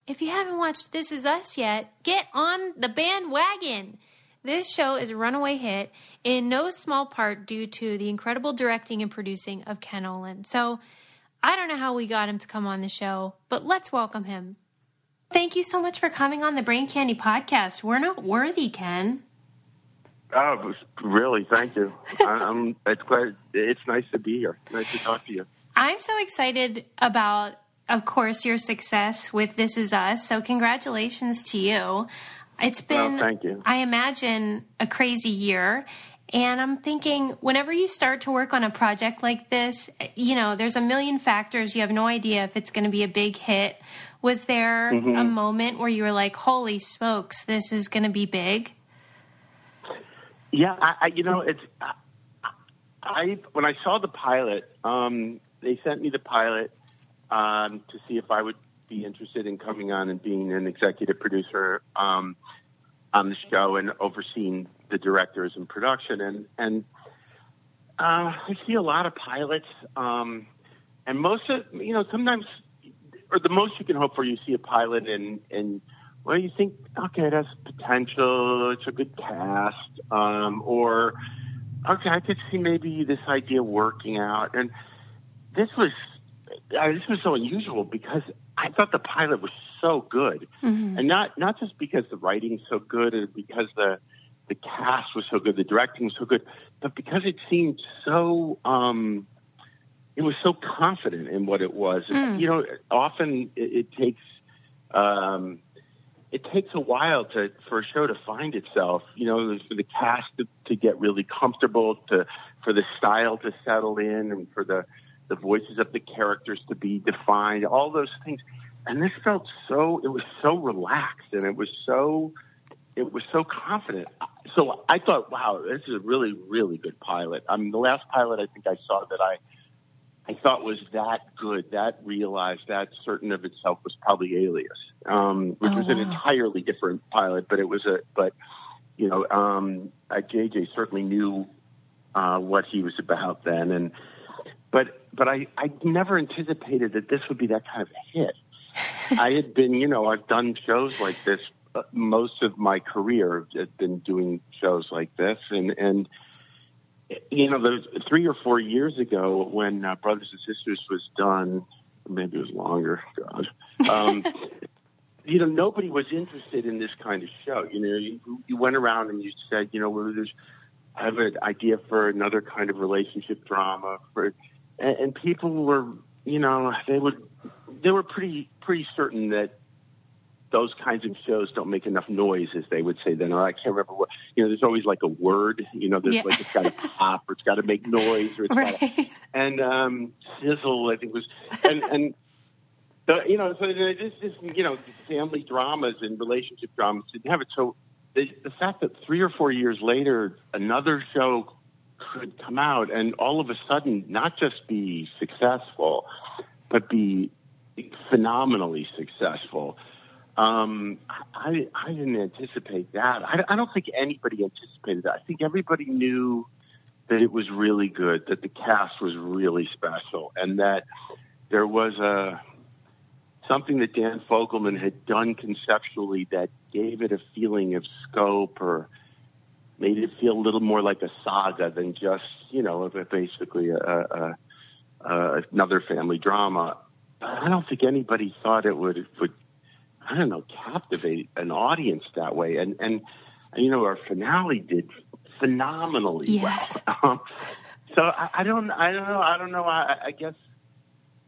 If you haven't watched This Is Us yet, get on the bandwagon. This show is a runaway hit in no small part due to the incredible directing and producing of Ken Olin. So I don't know how we got him to come on the show, but let's welcome him. Thank you so much for coming on the Brain Candy podcast. We're not worthy, Ken. Oh, really? Thank you. It's nice to be here. Nice to talk to you. I'm so excited about, of course, your success with This Is Us. So congratulations to you. It's been, thank you. I imagine, a crazy year. And I'm thinking, whenever you start to work on a project like this, you know, there's a million factors. You have no idea if it's going to be a big hit. Was there a moment where you were like, holy smokes, this is going to be big? Yeah, when I saw the pilot, they sent me the pilot to see if I would be interested in coming on and being an executive producer on the show and overseeing the directors and production. And I see a lot of pilots, and most of, sometimes, or the most you can hope for, you see a pilot and well, you think, okay, it has potential, it's a good cast, or, okay, I could see maybe this idea working out. And this was so unusual because I thought the pilot was so good. And not just because the writing's so good and because the cast was so good, the directing was so good, but because it seemed so, it was so confident in what it was. Often it takes a while for a show to find itself, for the cast to get really comfortable, for the style to settle in, and for the voices of the characters to be defined, all those things. And this it was so relaxed, and it was so confident. So I thought, wow, this is a really, really good pilot. I mean, the last pilot I think I saw that I thought was that good, that realized, that certain of itself was probably Alias, which was an entirely different pilot, but JJ certainly knew what he was about then. But I never anticipated that this would be that kind of a hit. I had been, I've done shows like this most of my career. I've been doing shows like this, and there's 3 or 4 years ago when Brothers and Sisters was done, maybe it was longer, God. Nobody was interested in this kind of show. You went around and you said, I have an idea for another kind of relationship drama, and people were, they were pretty certain that those kinds of shows don't make enough noise, as they would say then. Or I can't remember what, there's always like a word, there's like, it's got to pop, or it's got to make noise, or it's got to, and sizzle, I think was, and so this is, family dramas and relationship dramas didn't have it. So the fact that 3 or 4 years later, another show could come out and all of a sudden not just be successful, but be phenomenally successful. I didn't anticipate that. I don't think anybody anticipated that. I think everybody knew that it was really good, that the cast was really special, and that there was something that Dan Fogelman had done conceptually that gave it a feeling of scope, or made it feel a little more like a saga than just, basically another family drama. I don't think anybody thought it would captivate an audience that way. And our finale did phenomenally well. So I don't know. I guess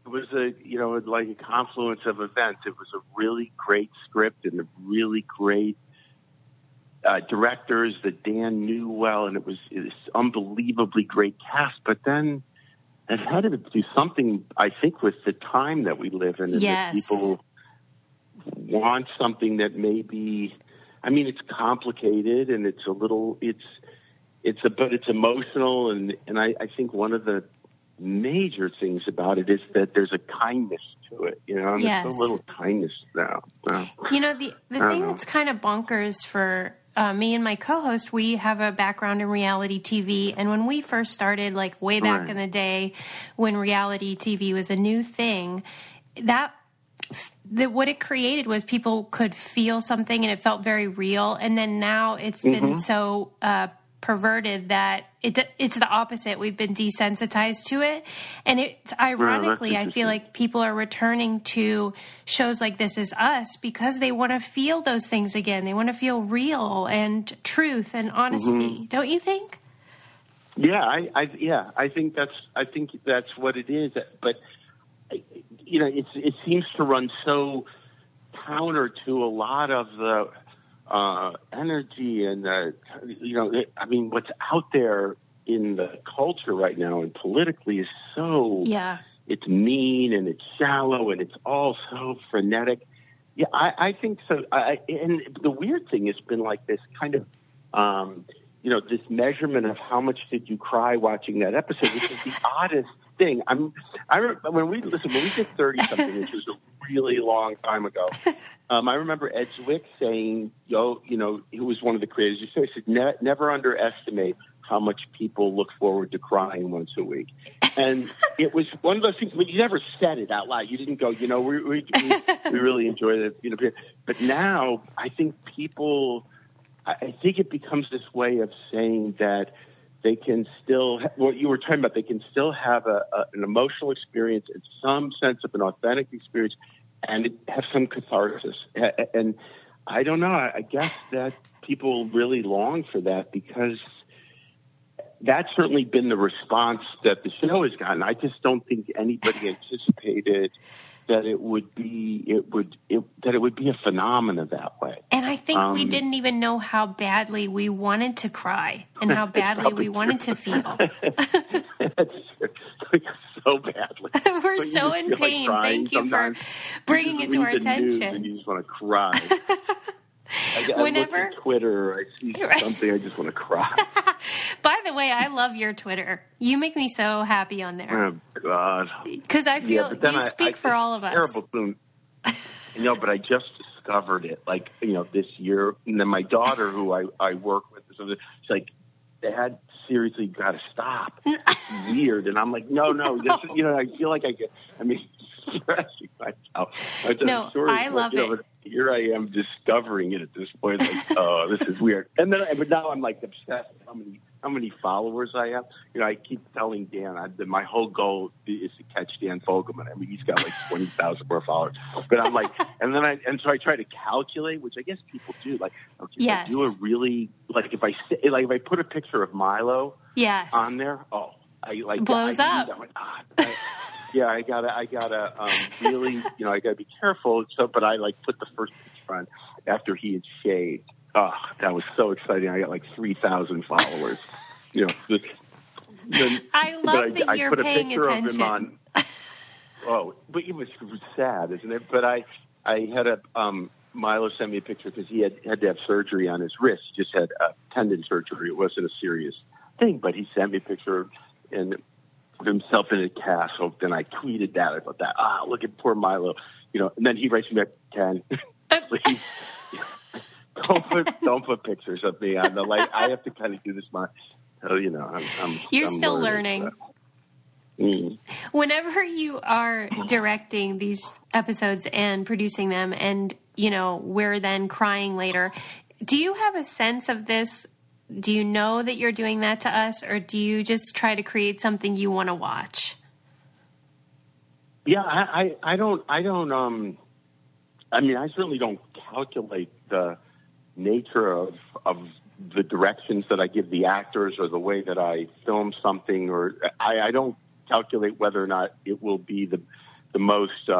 it was like a confluence of events. It was a really great script and a really great directors that Dan knew well, and it was unbelievably great cast. But then it had to do something, I think, with the time that we live in, and that people want something that maybe, it's complicated and it's a little, but it's emotional, and I think one of the major things about it is that there's a kindness to it, and there's so little kindness now. The thing that's kind of bonkers for me and my co-host, we have a background in reality TV. And when we first started, like way back in the day when reality TV was a new thing, that what it created was people could feel something and it felt very real. And then now it's been so perverted that it's the opposite. We've been desensitized to it. And it's ironically, I feel like people are returning to shows like This Is Us because they want to feel those things again. They want to feel real and truth and honesty. Don't you think? Yeah, I think that's what it is. But you know, it seems to run so counter to a lot of the energy and what's out there in the culture right now and politically is so it's mean and it's shallow and it's all so frenetic. Yeah, I think so. And the weird thing has been like this kind of this measurement of how much did you cry watching that episode, which is the oddest thing. I remember when we did 30-something, which was a really long time ago. I remember Ed Zwick saying, he was one of the creators. He said, never underestimate how much people look forward to crying once a week. And it was one of those things, but you never said it out loud. You didn't go, we really enjoyed it. But now I think it becomes this way of saying that they can still, what you were talking about, they can still have an emotional experience and some sense of an authentic experience and have some catharsis. And I don't know, I guess that people really long for that because that's certainly been the response that the show has gotten. I just don't think anybody anticipated that it would be a phenomenon that way. And I think we didn't even know how badly we wanted to cry and how badly we wanted to feel. That's so badly. We're so in pain. Like Thank you for bringing it to our attention. And you just want to cry. Whenever I look at Twitter, I see something, I just want to cry. By the way, I love your Twitter. You make me so happy on there. Oh, God. Because I feel you speak for all of us. Terrible thing. But I just discovered it, this year. And then my daughter, who I work with, she's like, Dad, seriously, got to stop. It's weird. And I'm like, no. This, I feel like stressing myself. I love it. But here I am discovering it at this point. This is weird. But now I'm like obsessed with how many followers I have. I keep telling Dan my whole goal is to catch Dan Fogelman. He's got like 20,000 more followers. But I'm like, so I try to calculate, which I guess people do. Like, okay, yes. I do a really if I put a picture of Milo on there, blows up. Yeah, I gotta really, I gotta be careful. So, but I put the first picture on after he had shaved. Oh, that was so exciting! I got 3,000 followers. I love that you're paying attention. But it was sad, isn't it? But I had Milo sent me a picture because he had to have surgery on his wrist. He just had tendon surgery. It wasn't a serious thing, but he sent me a picture and himself in a cast. So then I tweeted that. I thought that, look at poor Milo, and then he writes me back, Ken, please, don't put pictures of me on the I have to kind of do this. You're still learning. Whenever you are directing these episodes and producing them, and we're then crying later, do you have a sense of this? Do you know that you're doing that to us, or do you just try to create something you want to watch? Yeah, I don't. I certainly don't calculate the nature of the directions that I give the actors or the way that I film something, or I don't calculate whether or not it will be the most.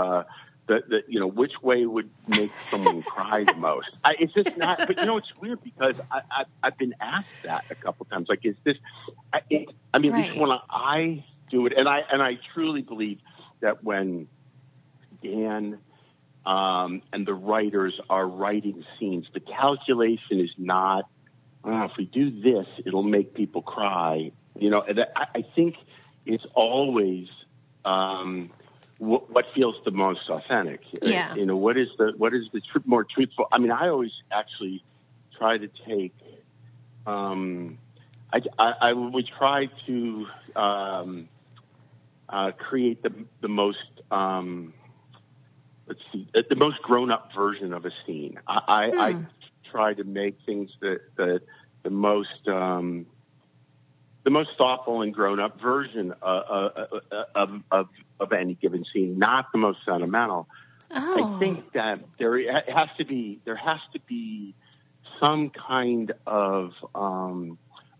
Which way would make someone cry the most? It's just not. But it's weird because I've been asked that a couple times. Like, is this? At least when I do it, and I truly believe that when Dan and the writers are writing scenes, the calculation is not. If we do this, it'll make people cry. I think it's always. What feels the most authentic? Yeah. What is the more truthful? I always actually try to take. I would try to create the most let's see, the most grown-up version of a scene. I try to make things the most thoughtful and grown-up version of any given scene, not the most sentimental. Oh. I think that there has to be some kind of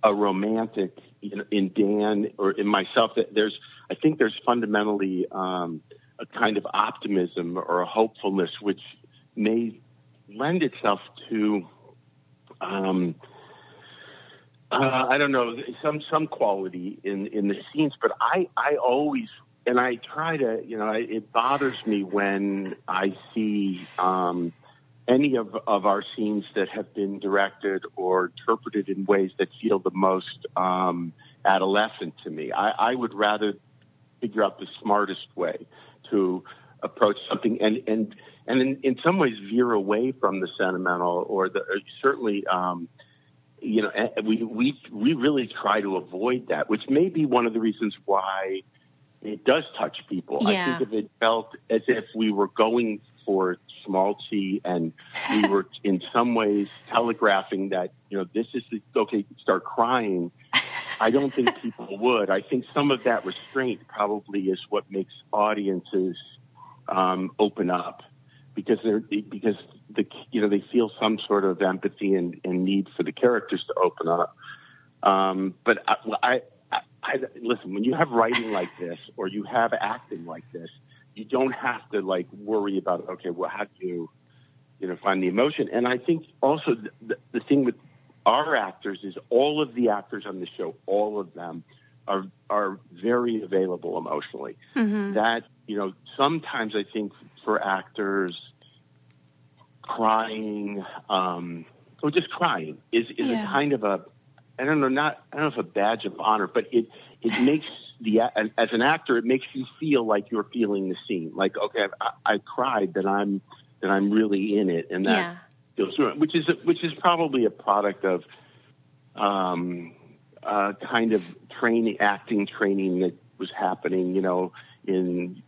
a romantic in Dan or in myself. That I think there's fundamentally a kind of optimism or a hopefulness which may lend itself to I don't know, some quality in the scenes. But I always, and I try to, it bothers me when I see any of our scenes that have been directed or interpreted in ways that feel the most adolescent to me. I would rather figure out the smartest way to approach something and in some ways veer away from the sentimental or certainly, we really try to avoid that, which may be one of the reasons why it does touch people. Yeah. I think if it felt as if we were going for schmaltzy and we were in some ways telegraphing that, this is okay, start crying, I don't think people would. I think some of that restraint probably is what makes audiences open up because they feel some sort of empathy and need for the characters to open up. But I listen, when you have writing like this or you have acting like this, you don't have to worry about, okay, well, how do you find the emotion? And I think also the thing with our actors is all of the actors on the show, all of them are very available emotionally. Mm-hmm. That, sometimes I think for actors, crying, or just crying is a kind of I don't know if a badge of honor, but it makes as an actor, it makes you feel like you're feeling the scene. Like, okay, I cried, then I'm really in it, and that feels good, which is probably a product of kind of acting training that was happening, in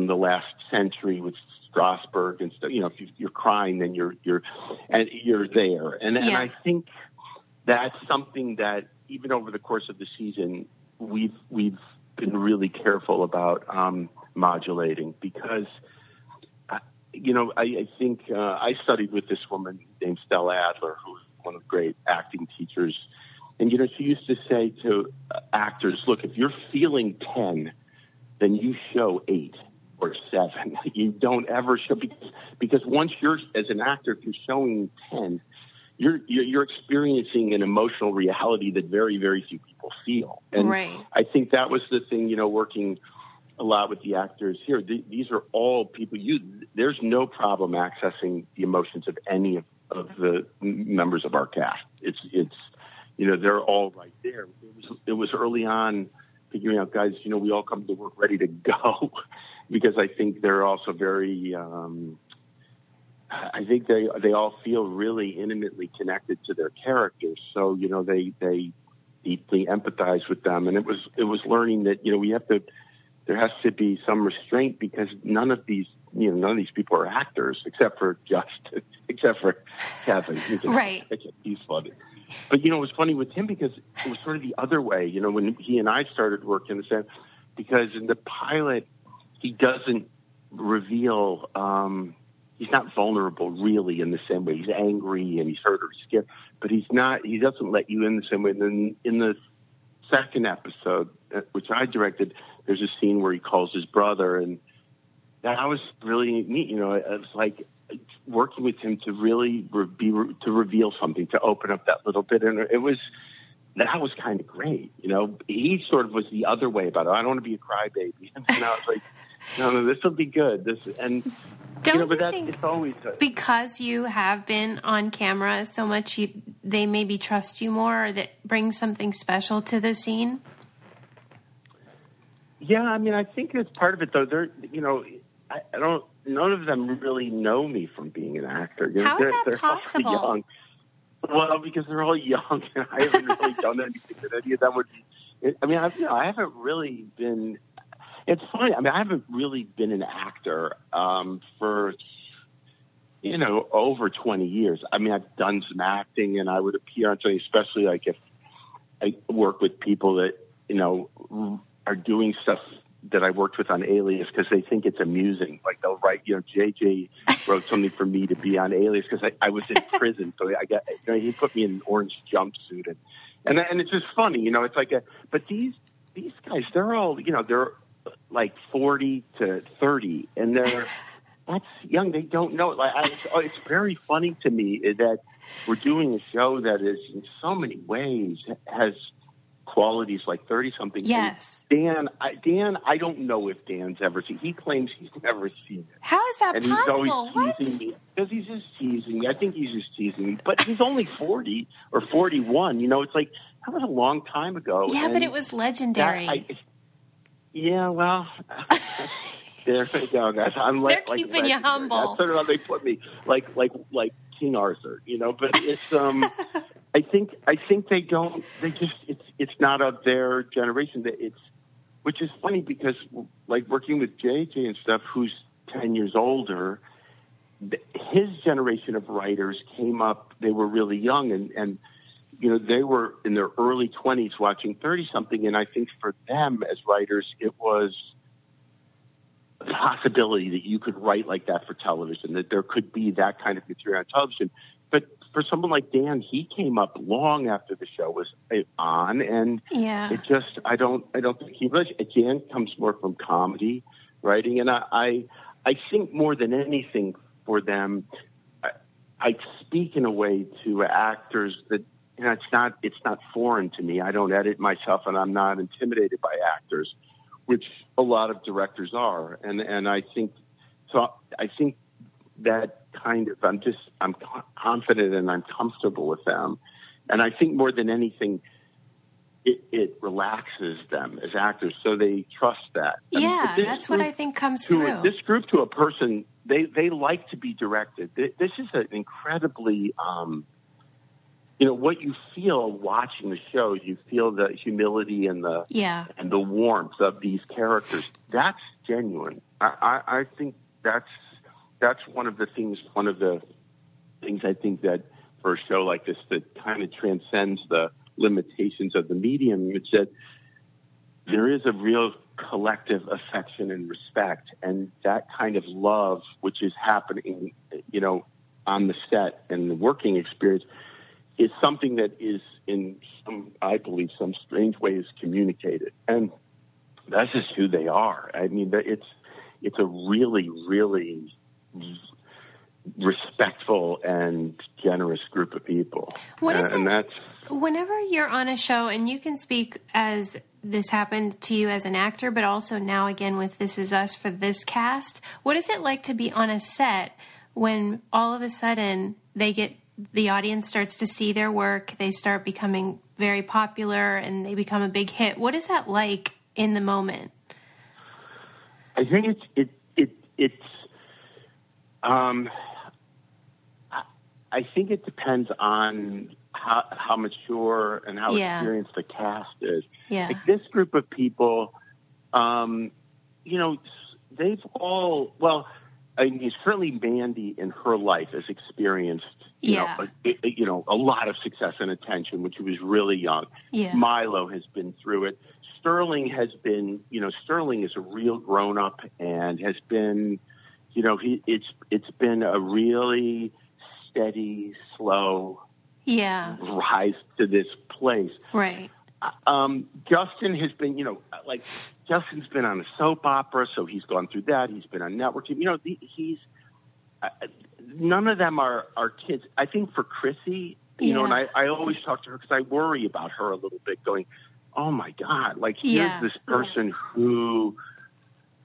the last century with Strasberg and stuff. If you're crying, then you're there, and I think that's something that even over the course of the season we've been really careful about modulating because I think I studied with this woman named Stella Adler, who was one of the great acting teachers, and she used to say to actors, look, if you're feeling 10, then you show 8 or 7. You don't ever show because once you're, as an actor, if you're showing 10, you're experiencing an emotional reality that very, very few people feel. And right. I think that was the thing, working a lot with the actors here. These are all people. There's no problem accessing the emotions of any of the members of our cast. It's they're all right there. It was early on figuring out, guys, we all come to work ready to go because I think they're also very, I think they all feel really intimately connected to their characters. So, they deeply empathize with them. And it was learning that, there has to be some restraint because none of these people are actors except for Justin, except for Kevin. Right. He's funny. But, it was funny with him because it was sort of the other way, when he and I started working, because in the pilot, he doesn't reveal, he's not vulnerable really in the same way. He's angry and he's hurt or scared, but he doesn't let you in the same way. And then in the second episode, which I directed, there's a scene where he calls his brother, and that was really neat. It was like working with him to really to reveal something, to open up that little bit. And that was kind of great. He sort of was the other way about it. I don't want to be a crybaby. And I was like, no, this will be good. It's always because you have been on camera so much, they maybe trust you more, or that brings something special to the scene. Yeah, I think it's part of it though. They're, I don't. None of them really know me from being an actor. How is that possible? All young. Well, because they're all young, and I haven't really done anything that any of them would be. I haven't really been. It's funny. I mean, I haven't really been an actor for, over 20 years. I mean, I've done some acting, and I would appear on something, especially like if I work with people that, are doing stuff that I worked with on Alias because they think it's amusing. Like they'll write, JJ wrote something for me to be on Alias because I was in prison. So I got, he put me in an orange jumpsuit. And it's just funny, it's like but these guys, they're all, they're like 40 to 30 and that's young. They don't know. It's very funny to me that we're doing a show that is in so many ways has qualities like 30-something. Yes. And Dan, I don't know if Dan's ever seen. He claims he's never seen it. How is that and possible? He's always teasing me because he's just teasing me. I think he's just teasing me. But he's only 40 or 41. It's like that was a long time ago. Yeah, but it was legendary. Well, there you go, guys. They're keeping you humble. That's sort of how they put me, like King Arthur. But it's I think they don't. They just it's not of their generation. Which is funny because like working with JJ and stuff, who's 10 years older, his generation of writers came up. They were really young and they were in their early 20s watching 30-something, and I think for them as writers, it was a possibility that you could write like that for television, that there could be that kind of material on television. But for someone like Dan, he came up long after the show was on, and it just I don't think he really. Dan comes more from comedy writing, and I think more than anything for them, I speak in a way to actors that it's not foreign to me. I don't edit myself, and I'm not intimidated by actors, which a lot of directors are, and I think so. I think that kind of I'm confident and I'm comfortable with them, and I think more than anything, it relaxes them as actors, so they trust that. That's what I think comes through. This group to a person, they like to be directed. This is an incredibly, what you feel watching the show. You feel the humility and the warmth of these characters. That's genuine. I think that's one of the things I think that for a show like this that kind of transcends the limitations of the medium, it's that there is a real collective affection and respect, and that kind of love, which is happening, on the set and the working experience, is something that is in I believe, some strange ways communicated. And that's just who they are. I mean, it's a really, really respectful and generous group of people. Whenever you're on a show, and you can speak as this happened to you as an actor, but also now again with This Is Us for this cast, what is it like to be on a set when all of a sudden the audience starts to see their work, they start becoming very popular, and they become a big hit? What is that like in the moment? I think I think it depends on how mature and how experienced the cast is. Yeah. Like this group of people, they've all, certainly Mandy in her life has experienced, a lot of success and attention, which was really young. Yeah. Milo has been through it. Sterling has been, Sterling is a real grown up and has been, it's been a really steady, slow rise to this place. Right. Justin has been, Justin's been on a soap opera, so he's gone through that. He's been on network TV. He's none of them are kids. I think for Chrissy, and I always talk to her because I worry about her a little bit, going, oh my God, here's this person who,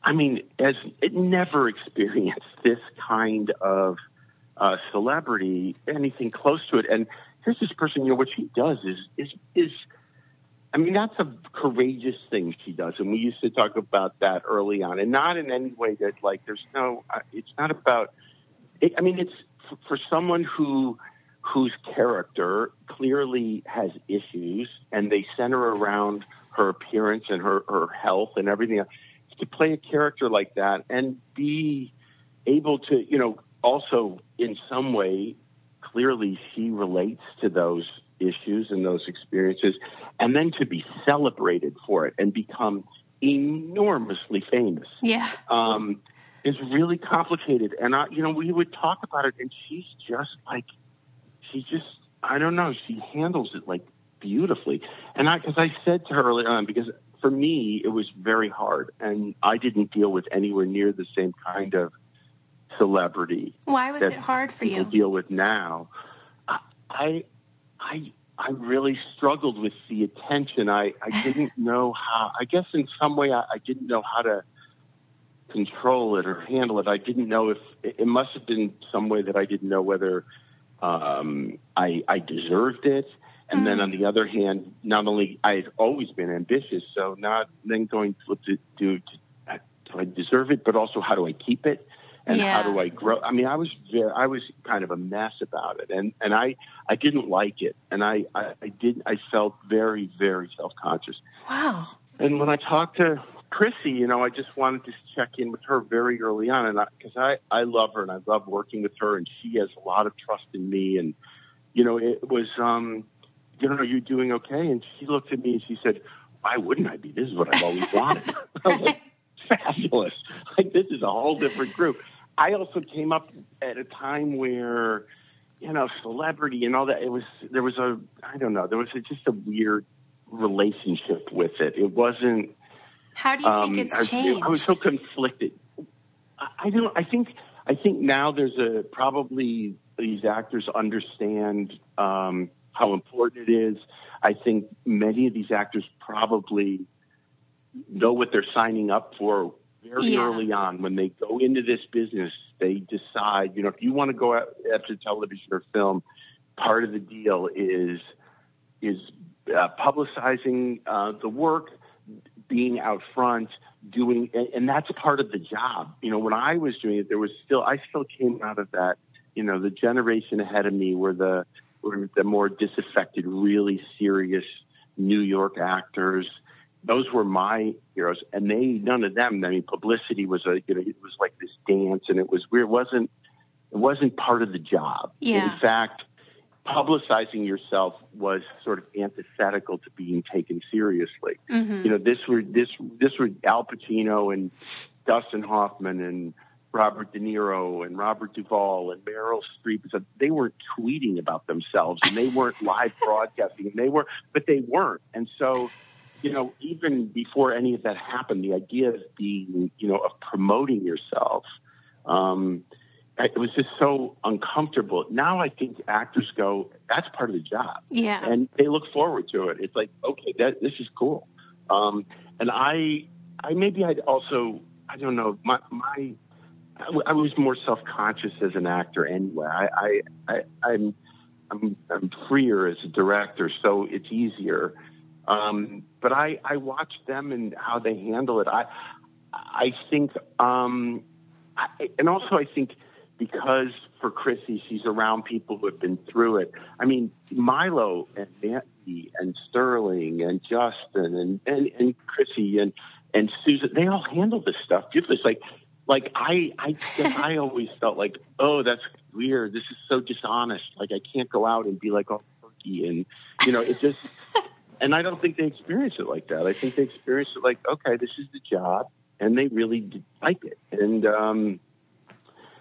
has never experienced this kind of celebrity, anything close to it. And here's this person, what she does is that's a courageous thing she does. And we used to talk about that early on, and not in any way that there's no, it's not about, it's for someone whose character clearly has issues and they center around her appearance and her health and everything else. to play a character like that and be able to, also in some way, clearly she relates to those issues and those experiences, and then to be celebrated for it and become enormously famous. Yeah. Is really complicated. And, we would talk about it, and she's just like, I don't know, she handles it like beautifully. And because I said to her early on, because for me, it was very hard, and I didn't deal with anywhere near the same kind of celebrity. Why was it hard for you? People deal with now. I really struggled with the attention. I didn't know how. I guess in some way I didn't know how to control it or handle it. I didn't know if it must have been some way that I didn't know whether I deserved it. And then on the other hand, not only I had always been ambitious, so not then going to do I deserve it, but also how do I keep it? And how do I grow? I mean, I was kind of a mess about it, and I didn't like it, and I felt very, very self-conscious. Wow. And when I talked to Chrissy, I just wanted to check in with her very early on, and because I love her and I love working with her, and she has a lot of trust in me, and it was are you doing okay? And she looked at me and she said, why wouldn't I be? This is what I've always wanted. I was like, fabulous. Like, this is a whole different group. I also came up at a time where, celebrity and all that, there was just a weird relationship with it. It wasn't. How do you think it's changed? I was so conflicted. I think now there's probably these actors understand how important it is. I think many of these actors probably know what they're signing up for very early on. When they go into this business, they decide, if you want to go after television or film, part of the deal is publicizing the work, being out front, doing, and that's part of the job. When I was doing it, I still came out of that. The generation ahead of me were the more disaffected, really serious New York actors. Those were my heroes, and none of them. I mean, publicity was it was like this dance, and it was weird. It wasn't part of the job. Yeah. In fact, publicizing yourself was sort of antithetical to being taken seriously. Mm-hmm. This were Al Pacino and Dustin Hoffman and Robert De Niro and Robert Duvall and Meryl Streep. They weren't tweeting about themselves, and they weren't live broadcasting. But they weren't. And so, even before any of that happened, the idea of being, of promoting yourself, it was just so uncomfortable. Now I think actors go, that's part of the job. Yeah. And they look forward to it. It's like, okay, this is cool. And I don't know, I was more self-conscious as an actor anyway. I'm freer as a director, so it's easier. But I watch them and how they handle it. I think, and also I think because for Chrissy, she's around people who have been through it. I mean, Milo and Nancy and Sterling and Justin and Chrissy and Susan, they all handle this stuff beautifully. It's like I guess I always felt like, oh, that's weird. This is so dishonest. Like, I can't go out and be like all quirky and, it just, and I don't think they experience it like that. I think they experience it like, okay, this is the job, and they really like it. And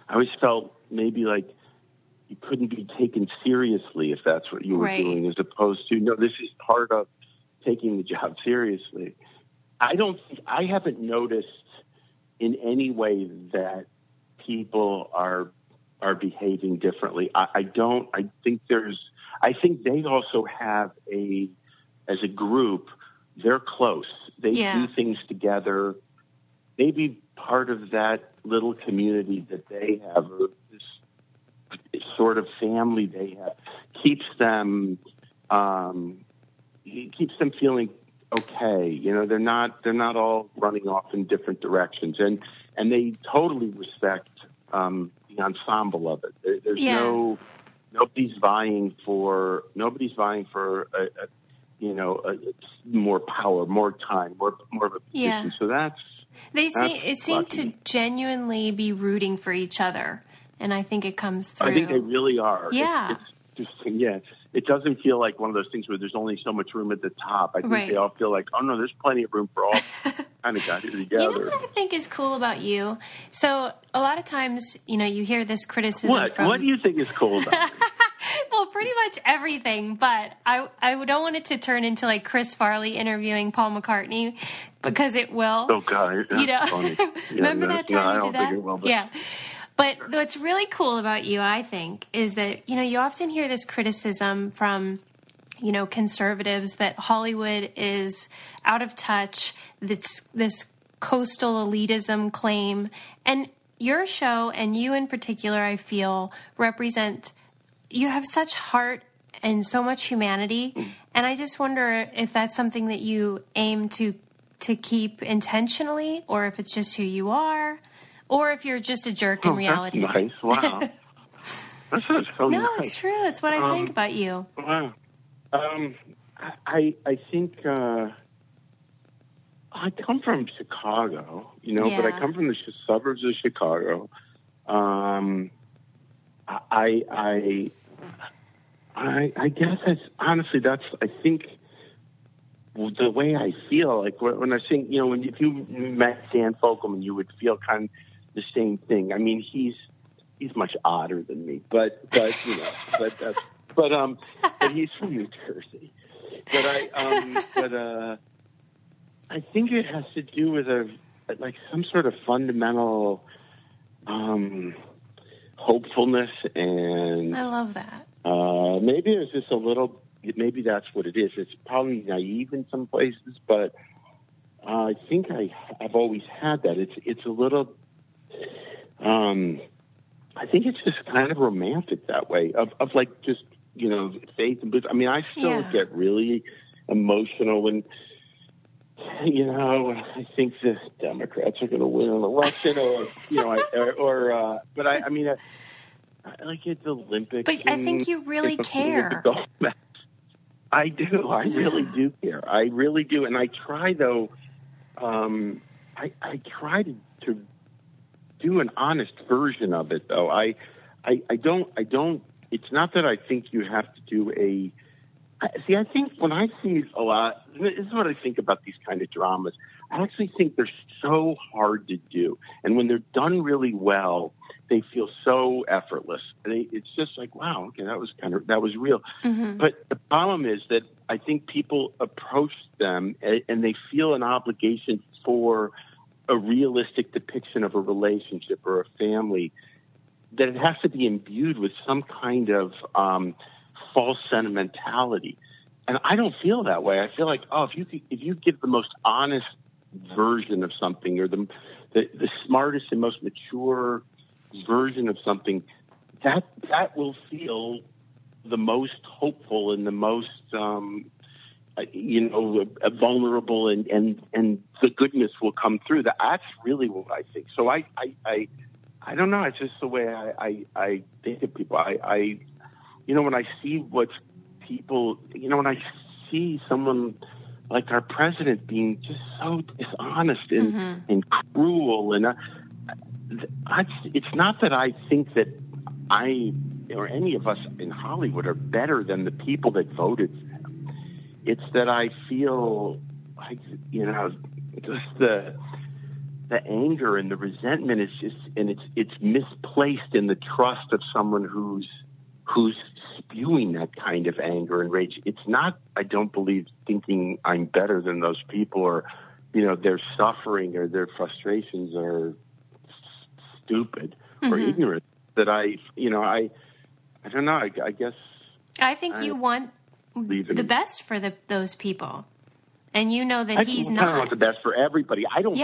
I always felt maybe like you couldn't be taken seriously if that's what you were doing, as opposed to, no, this is part of taking the job seriously. I haven't noticed in any way that people are behaving differently. I think they also have as a group, they're close. They do things together. Maybe part of that little community that they have, this sort of family they have, keeps them feeling okay. They're not all running off in different directions, and they totally respect the ensemble of it. There's nobody's vying for more power, more time, more of a position. So It seemed to lucky. genuinely be rooting for each other, and I think it comes through. I think they really are. Yeah. It's just, it doesn't feel like one of those things where there's only so much room at the top. I think they all feel like, oh, no, there's plenty of room for all kind of got here together. You know what I think is cool about you? So a lot of times, you hear this criticism from... What do you think is cool about me? Well, pretty much everything, but I don't want it to turn into like Chris Farley interviewing Paul McCartney, because it will. Oh, God. That's funny. Remember that time you did that? I don't think it will, but... Yeah. But what's really cool about you, I think, is that, you often hear this criticism from, conservatives that Hollywood is out of touch, this coastal elitism claim. And your show, and you in particular, I feel, you have such heart and so much humanity. And I just wonder if that's something that you aim to keep intentionally, or if it's just who you are. Or if you're just a jerk in reality. That's nice. Wow. That's so nice. No, it's true. That's what I think about you. Wow. I think I come from Chicago, but I come from the suburbs of Chicago. I guess that's I think the way I feel. Like when I sing, if you met Dan Fogelman, you would feel kind of the same thing. I mean, he's much odder than me, but he's from New Jersey. But I think it has to do with some sort of fundamental hopefulness, and I love that. Maybe it's just a little. Maybe that's what it is. It's probably naive in some places, but I think I've always had that. It's a little. I think it's just kind of romantic that way of like just faith and belief. I mean, I still get really emotional when I think the Democrats are going to win an election, but I mean, I like at the Olympics. But I think you really care. I do. I really do care. I really do. And I try, though, I try to do an honest version of it, though. I don't, it's not that I think you have to do I think when I see a lot, this is what I think about these kind of dramas. I actually think they're so hard to do. And when they're done really well, they feel so effortless. It's just like, wow, okay, that was real. Mm-hmm. But the problem is that I think people approach them and they feel an obligation for a realistic depiction of a relationship or a family, that it has to be imbued with some kind of false sentimentality. And I don't feel that way. I feel like, if you give the most honest version of something, or the smartest and most mature version of something, that will feel the most hopeful and the most vulnerable, and the goodness will come through. That's really what I think. So I don't know. It's just the way I think of people. When I see when I see someone like our president being just so dishonest and cruel, and it's not that I think that I or any of us in Hollywood are better than the people that voted for him. It's that I feel like, just the anger and the resentment is just, and it's misplaced in the trust of someone who's spewing that kind of anger and rage. It's not, I don't believe, thinking I'm better than those people, or, their suffering or their frustrations are stupid or ignorant. That I don't know. I guess I think you want the best for those people, and that he's not. I want the best for everybody. I don't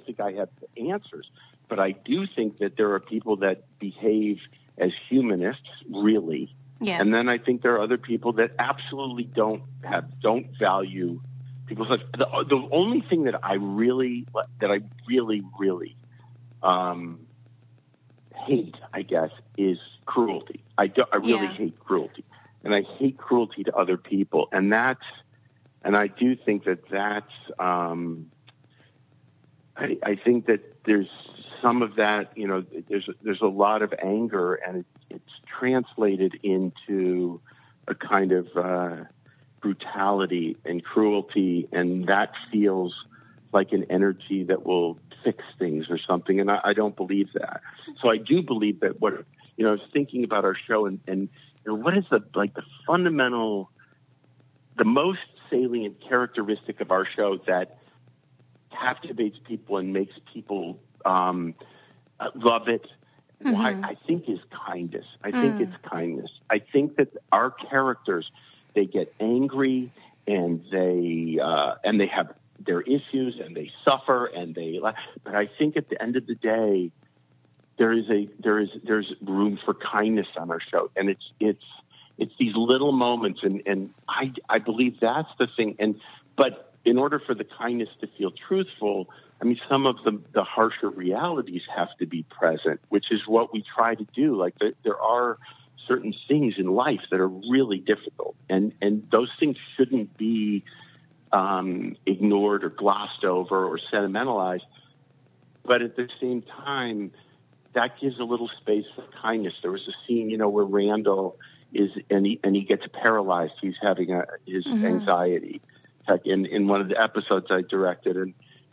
think I have the answers, but I do think that there are people that behave as humanists, really. Yeah. And then I think there are other people that absolutely don't value people's lives. The only thing that I really hate, I guess, is cruelty. I really hate cruelty, and I hate cruelty to other people, and I do think that's I think that there's some of that, you know, there's a lot of anger, and it's translated into a kind of brutality and cruelty, and that feels like an energy that will fix things or something, and I don't believe that. So I do believe that what, you know, I was thinking about our show, and you know, what is the fundamental, the most salient characteristic of our show that captivates people and makes people love it. Why I think is kindness. I think it's kindness. I think that our characters, they get angry and they have their issues and they suffer and but I think at the end of the day, there's room for kindness on our show, and it's these little moments, and I believe that's the thing. But in order for the kindness to feel truthful, I mean, some of the harsher realities have to be present, which is what we try to do. Like there are certain things in life that are really difficult, and those things shouldn't be ignored or glossed over or sentimentalized. But at the same time, that gives a little space for kindness. There was a scene, you know, where Randall he gets paralyzed. He's having his anxiety. In one of the episodes I directed,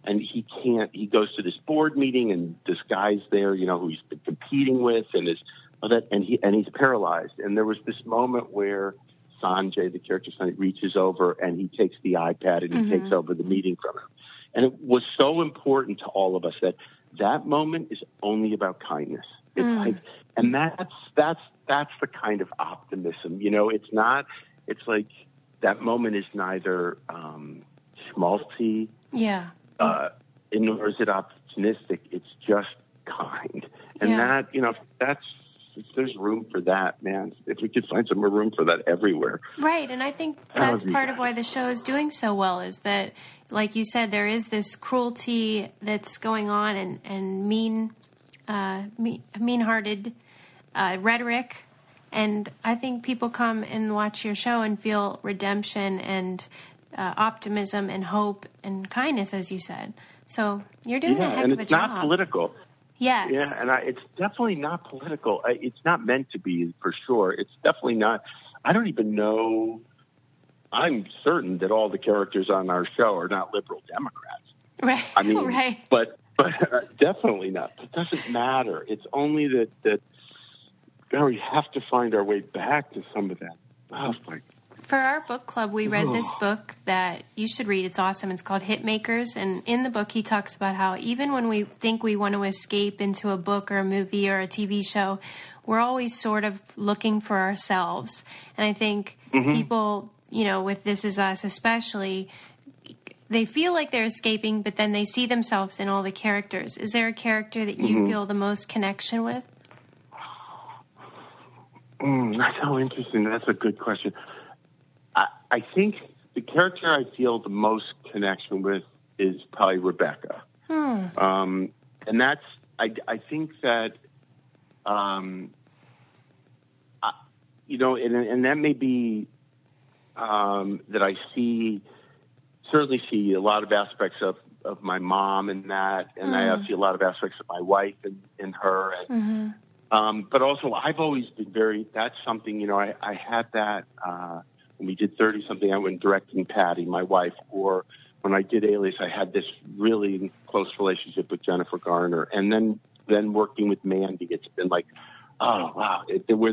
and he goes to this board meeting, and this guy's there, you know, who he's been competing with, and he's paralyzed. And there was this moment where Sanjay, the character Sanjay, reaches over and he takes the iPad and he takes over the meeting from him. And it was so important to all of us that moment is only about kindness. It's like, and that's the kind of optimism, you know. It's like, that moment is neither schmaltzy, nor is it opportunistic. It's just kind, and that, you know, there's room for that, man. If we could find some more room for that everywhere, right? And I think that's part of why the show is doing so well. Is that, like you said, there is this cruelty that's going on, and mean-hearted rhetoric. And I think people come and watch your show and feel redemption and optimism and hope and kindness, as you said. So you're doing a heck of a job. And it's not political. Yes. Yeah, and it's definitely not political. It's not meant to be, for sure. It's definitely not. I don't even know. I'm certain that all the characters on our show are not liberal Democrats. Right. I mean, right. But definitely not. It doesn't matter. It's only that we have to find our way back to some of that. Oh, my. For our book club, we read this book that you should read. It's awesome. It's called Hitmakers. And in the book, he talks about how even when we think we want to escape into a book or a movie or a TV show, we're always sort of looking for ourselves. And I think people, you know, with This Is Us especially, they feel like they're escaping, but then they see themselves in all the characters. Is there a character that you feel the most connection with? That's so interesting. That's a good question. I think the character I feel the most connection with is probably Rebecca. And that's, I think that, you know, and that may be that I certainly see a lot of aspects of my mom in that, and I see a lot of aspects of my wife in her. And, but also I've always been that's something, you know, I had that, when we did 30-something, I went directing Patty, my wife, or when I did Alias, I had this really close relationship with Jennifer Garner. And then working with Mandy, it's been like, oh, wow, where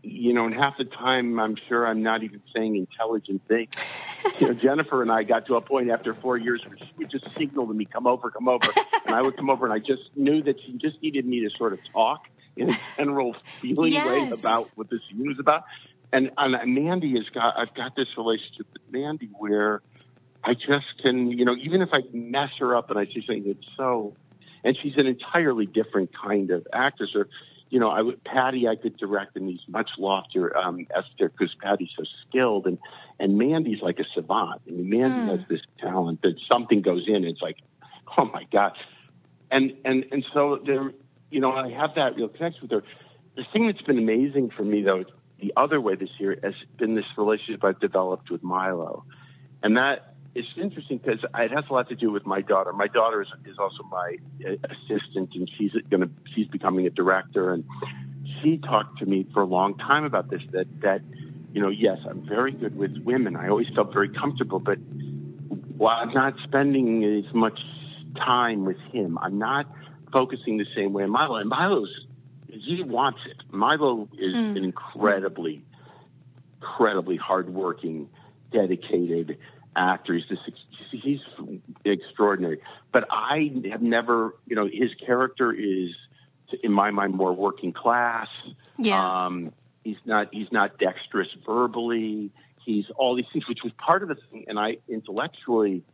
you know, and half the time I'm sure I'm not even saying intelligent things. You know, Jennifer and I got to a point after 4 years where she would just signal to me, come over. And I would come over, and I just knew that she just needed me to sort of talk in a general feeling way about what this scene was about. And Mandy I've got this relationship with Mandy where I just can, you know, even if I mess her up and I say something that's and she's an entirely different kind of actress, or, you know, Patty I could direct in these much loftier because Patty's so skilled, and Mandy's like a savant. I mean, Mandy has this talent that something goes in, it's like, oh my God. And so there, you know, I have that real connection with her. The thing that's been amazing for me, though, the other way this year has been this relationship I've developed with Milo. And that it's interesting because it has a lot to do with my daughter. My daughter is also my assistant, and she's becoming a director. And she talked to me for a long time about this. That yes, I'm very good with women. I always felt very comfortable, but while I'm not spending as much time with him, I'm not focusing the same way on Milo. And he wants it. Milo is an incredibly hardworking, dedicated actor. He's extraordinary. But I have never, his character is, in my mind, more working class. Yeah. He's not dexterous verbally. He's all these things, which was part of the thing. And intellectually,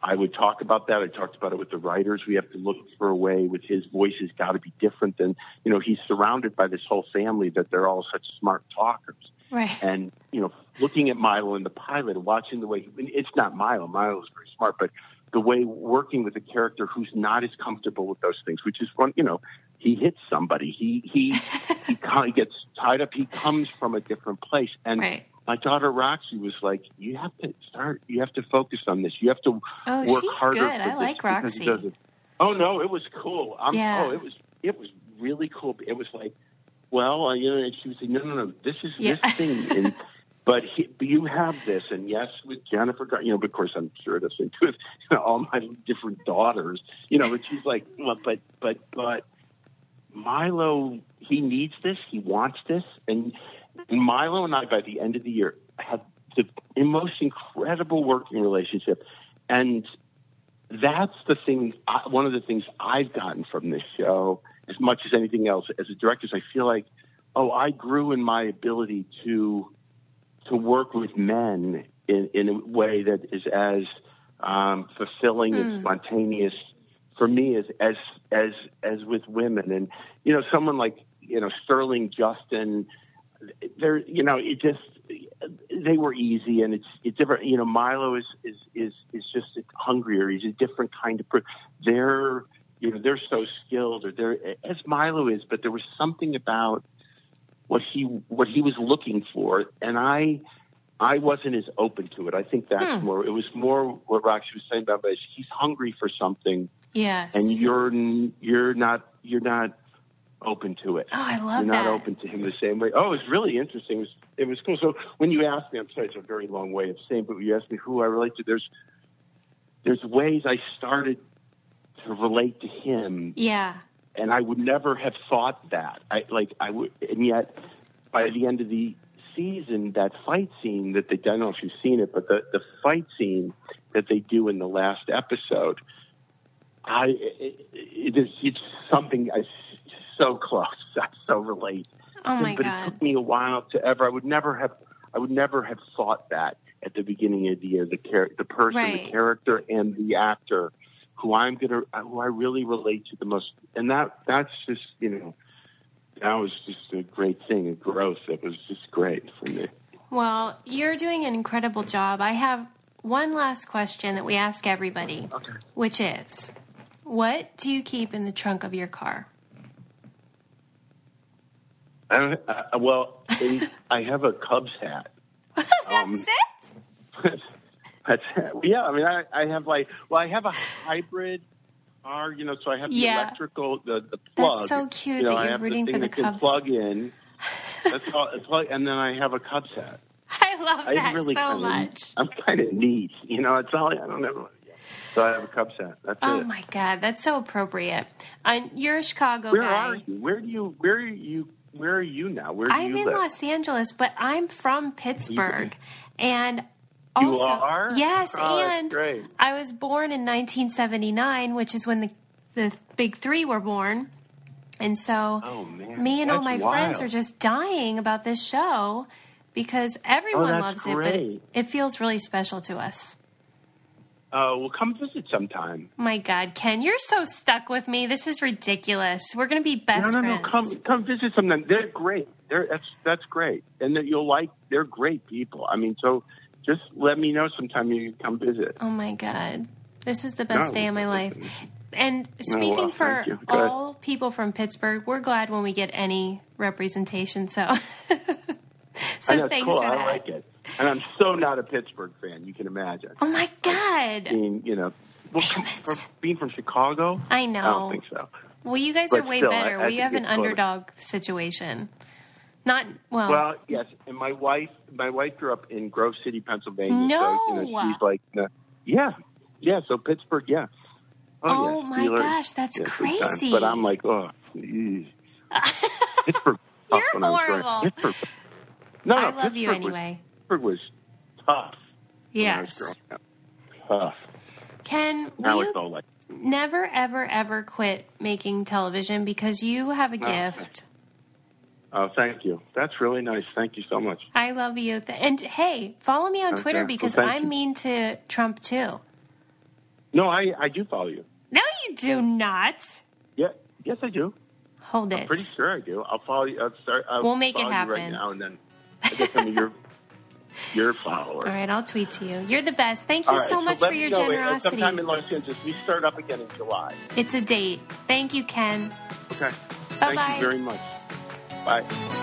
I would talk about that. I talked about it with the writers. We have to look for a way with his voice has got to be different than, he's surrounded by this whole family that they're all such smart talkers. Right. And, looking at Milo in the pilot and watching the way, it's not Milo. Milo is very smart, but the way working with a character who's not as comfortable with those things, which is one, he hits somebody. He gets tied up. He comes from a different place. And right. My daughter Roxy was like, you have to focus on this. You have to work harder. Good. I like Roxy. Oh no, it was cool. Yeah. It was really cool. It was like, well, and she was like, no, this is this thing. But you have this, and yes, with Jennifer, but of course I'm sure that's into it. All my different daughters, but she's like, well, but Milo, he needs this, he wants this, and Milo and I, by the end of the year, had the most incredible working relationship, and that's the thing. One of the things I've gotten from this show, as much as anything else, as a director, is I feel like, I grew in my ability to work with men in a way that is as fulfilling and spontaneous for me as with women. And someone like Sterling, Justin, they're they were easy, and it's different. Milo is just hungrier. He's a different kind of person. They're so skilled, or they're as Milo is, but there was something about what he was looking for, and I wasn't as open to it. I think that's more. It was more what Roxy was saying about. But he's hungry for something. Yes. And you're not open to it. Oh, I love that. You're not that. open to him the same way. Oh, it was really interesting. It was cool. So when you asked me, I'm sorry, it's a very long way of saying, but when you asked me who I relate to, there's ways I started to relate to him. Yeah. And I would never have thought that. And yet by the end of the season, that fight scene that I don't know if you've seen it, but the fight scene that they do in the last episode, it's something so close. I so relate. Oh my God! But it took me a while to ever. I would never have thought that at the beginning of the year. The person, right. The character, and the actor who I really relate to the most, and that's just that was just a great thing, a growth that was just great for me. Well, you're doing an incredible job. I have one last question that we ask everybody, which is, what do you keep in the trunk of your car? I have a Cubs hat. That's it? That's yeah. I mean, I have a hybrid car. So I have the electrical, the plug. That's so cute that you're rooting for the Cubs. Plug in. That's all. And then I have a Cubs hat. I love that really so much. I'm kind of neat. It's all I don't ever. So I have a Cubs hat. That's it. Oh my God, that's so appropriate. You're a Chicago guy. Where are you? Where are you now? Where do I'm you in live? Los Angeles, but I'm from Pittsburgh, and also, you are? Yes, oh, and great. I was born in 1979, which is when the big three were born. And so me and all my friends are just dying about this show because everyone loves it, but it feels really special to us. Well, come visit sometime. My God, Ken, you're so stuck with me. This is ridiculous. We're going to be best friends. No, come visit sometime. They're great. That's great. And they're great people. I mean, so just let me know sometime you can come visit. Oh, my God. This is the best day of my life. And speaking for all people from Pittsburgh, we're glad when we get any representation. So, I know, thanks cool. for that. I like it. And I'm so not a Pittsburgh fan, you can imagine. Oh, my God. Being, being from Chicago, I know. I don't think so. Well, you guys But are way still, better. I We have an think it's close. underdog situation. Not, well. Well, yes, and my wife grew up in Grove City, Pennsylvania. No. So, she's like, yeah. So Pittsburgh, yeah. Oh, yeah, my Steelers, gosh, that's big time. crazy. But I'm like, Pittsburgh. You're horrible. No, I love you Pittsburgh anyway. Pittsburgh was tough. Yes. When I was growing up. Tough. Ken, Now will it's you all like, never, ever, ever quit making television because you have a gift. oh, thank you. That's really nice. Thank you so much. I love you. And hey, follow me on Twitter Well, because thank I'm you. mean to Trump too. No, I do follow you. No, you do not. Yeah, yes, I do. Hold it. I'm pretty sure I do. I'll follow you. We'll make it follow you happen. right now, and then I get some of your followers. All right, I'll tweet to you. You're the best. Thank you All right, so much let for me your know, generosity. Sometime in Los Angeles, we start up again in July. It's a date. Thank you, Ken. Okay. Bye-bye. Thank you very much. Bye.